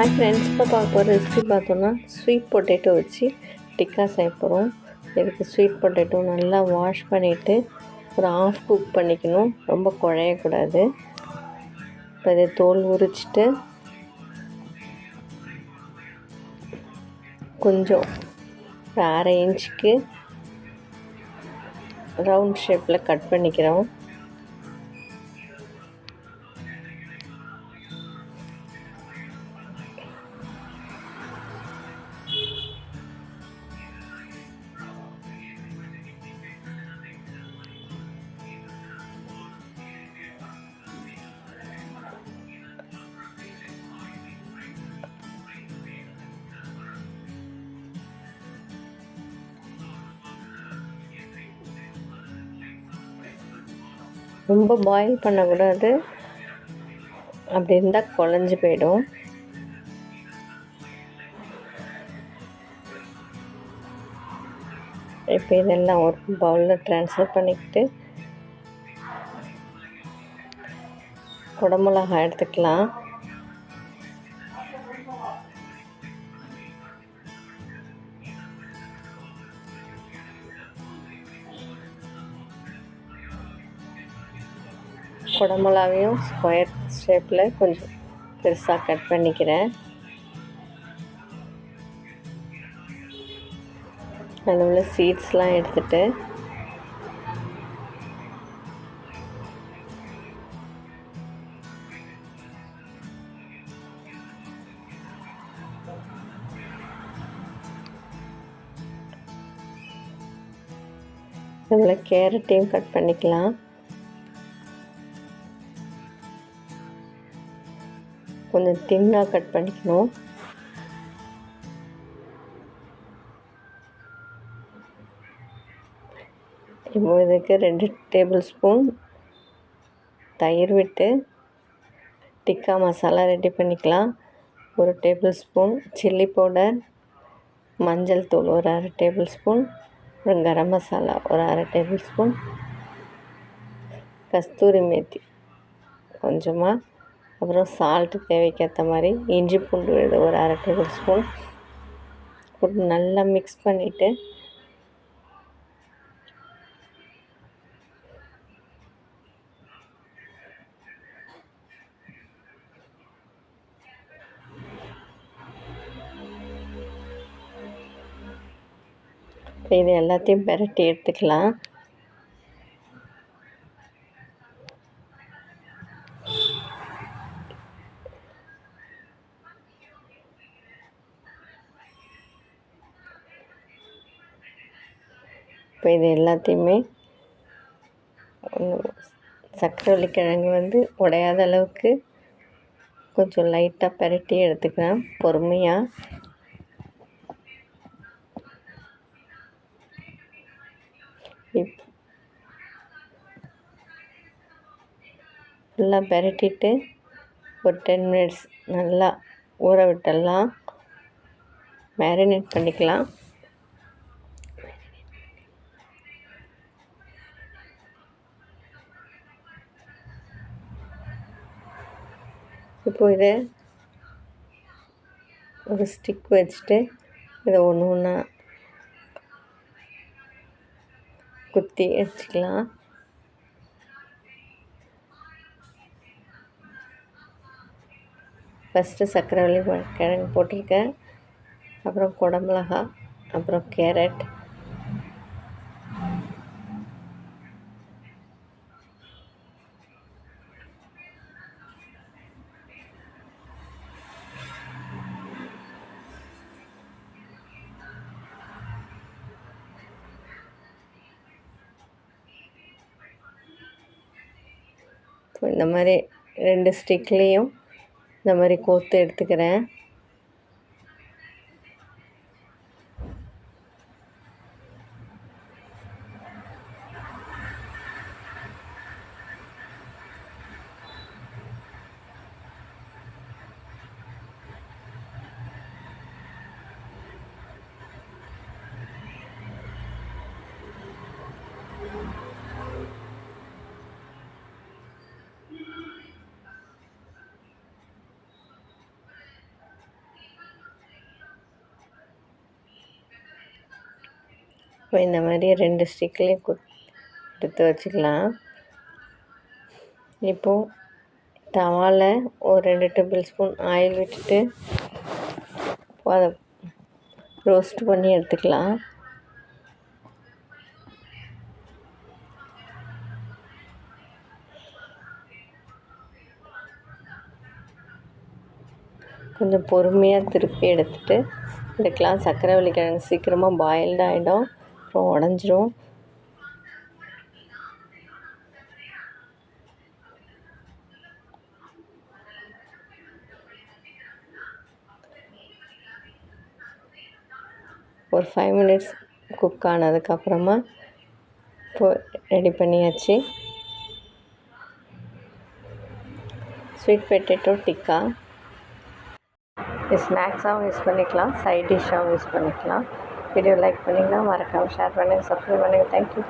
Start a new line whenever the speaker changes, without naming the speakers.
Hi friends, இப்போ பார்க்க போகிற ரெசிபி பார்த்தோன்னா ஸ்வீட் பொட்டேட்டோ வச்சு டிக்கா செய்ய போகிறோம். இதுக்கு ஸ்வீட் பொட்டேட்டோ நல்லா வாஷ் பண்ணிவிட்டு ஒரு ஆஃப் குக் பண்ணிக்கணும், ரொம்ப குழையக்கூடாது. இப்போ இதை தோல் உரிச்சிட்டு கொஞ்சம் ஒரு அரை இன்ச்சுக்கு ரவுண்ட் ஷேப்பில் கட் பண்ணிக்கிறோம். ரொம்ப பாயில் பண்ணக்கூடாது, அப்படி இருந்தால் குழஞ்சி போயிடும். இப்போ இதெல்லாம் ஒரு பவுலில் ட்ரான்ஸ்ஃபர் பண்ணிக்கிட்டு குடமிளகா எடுத்துக்கலாம். குடமிளகாவையும் ஸ்கொயர் ஷேப்பில் கொஞ்சம் பெருசாக கட் பண்ணிக்கிறேன். அதில் உள்ள சீட்ஸ்லாம் எடுத்துகிட்டு இதில் கேரட்டையும் கட் பண்ணிக்கலாம். கொஞ்சம் தின்னாக கட் பண்ணிக்கணும். இப்போ இதுக்கு 2 டேபிள் ஸ்பூன் தயிர் விட்டு டிக்கா மசாலா ரெடி பண்ணிக்கலாம். 1 டேபிள் ஸ்பூன் சில்லி பவுடர், மஞ்சள் தூள் ஒரு அரை டேபிள் ஸ்பூன், அப்புறம் கரம் மசாலா ஒரு அரை டேபிள் ஸ்பூன், கஸ்தூரி மேத்தி கொஞ்சமாக, அப்புறம் சால்ட்டு தேவைக்கேற்ற மாதிரி, இஞ்சி பூண்டு விழுது ஒரு அரை டேபிள் ஸ்பூன் போட்டு நல்லா மிக்ஸ் பண்ணிவிட்டு இது எல்லாத்தையும் பெரட்டி எடுத்துக்கலாம். இப்போ இது எல்லாத்தையுமே சக்கரவள்ளி கிழங்கு உடையாத அளவுக்கு கொஞ்சம் லைட்டாக பெரட்டி எடுத்துக்கிறேன் பொறுமையாக. ஃபுல்லாக பெரட்டிட்டு ஒரு 10 மினிட்ஸ் நல்லா ஊற விட்டுடலாம், மேரினேட் பண்ணிக்கலாம். இப்போ இதை ஒரு ஸ்டிக் வச்சுட்டு இதை ஒன்று ஒன்றா குத்தி வச்சுக்கலாம். ஃபஸ்ட்டு சக்கரவள்ளி கிழங்கு போட்டிருக்கேன், அப்புறம் குடமிளகா, அப்புறம் கேரட், இந்த மாதிரி 2 ஸ்டிக்லேயும் இந்த மாதிரி கோர்த்து எடுத்துக்கிறேன். இந்த மாதிரி 2 ஸ்டிக்லேயும் எடுத்து வச்சுக்கலாம். இப்போது தவாவில் ஒரு 2 டேபிள் ஸ்பூன் ஆயில் விட்டுட்டு அதை ரோஸ்ட் பண்ணி எடுத்துக்கலாம். கொஞ்சம் பொறுமையாக திருப்பி எடுக்கலாம். சர்க்கரைவள்ளி கிழங்கு சீக்கிரமாக பாயில்டு ஆகிடும், அப்புறம் உடஞ்சிரும். ஒரு 5 மினிட்ஸ் குக் ஆனதுக்கப்புறமா ரெடி பண்ணியாச்சு. ஸ்வீட் பொட்டேட்டோ டிக்கா ஸ்நாக்ஸாகவும் யூஸ் பண்ணிக்கலாம், சைட் டிஷ்ஷாகவும் யூஸ் பண்ணிக்கலாம். வீடியோ லைக் பண்ணிங்கன்னா மறக்காமல் ஷேர் பண்ணுங்கள், சப்ஸ்கிரைப் பண்ணுங்கள். தேங்க்யூ.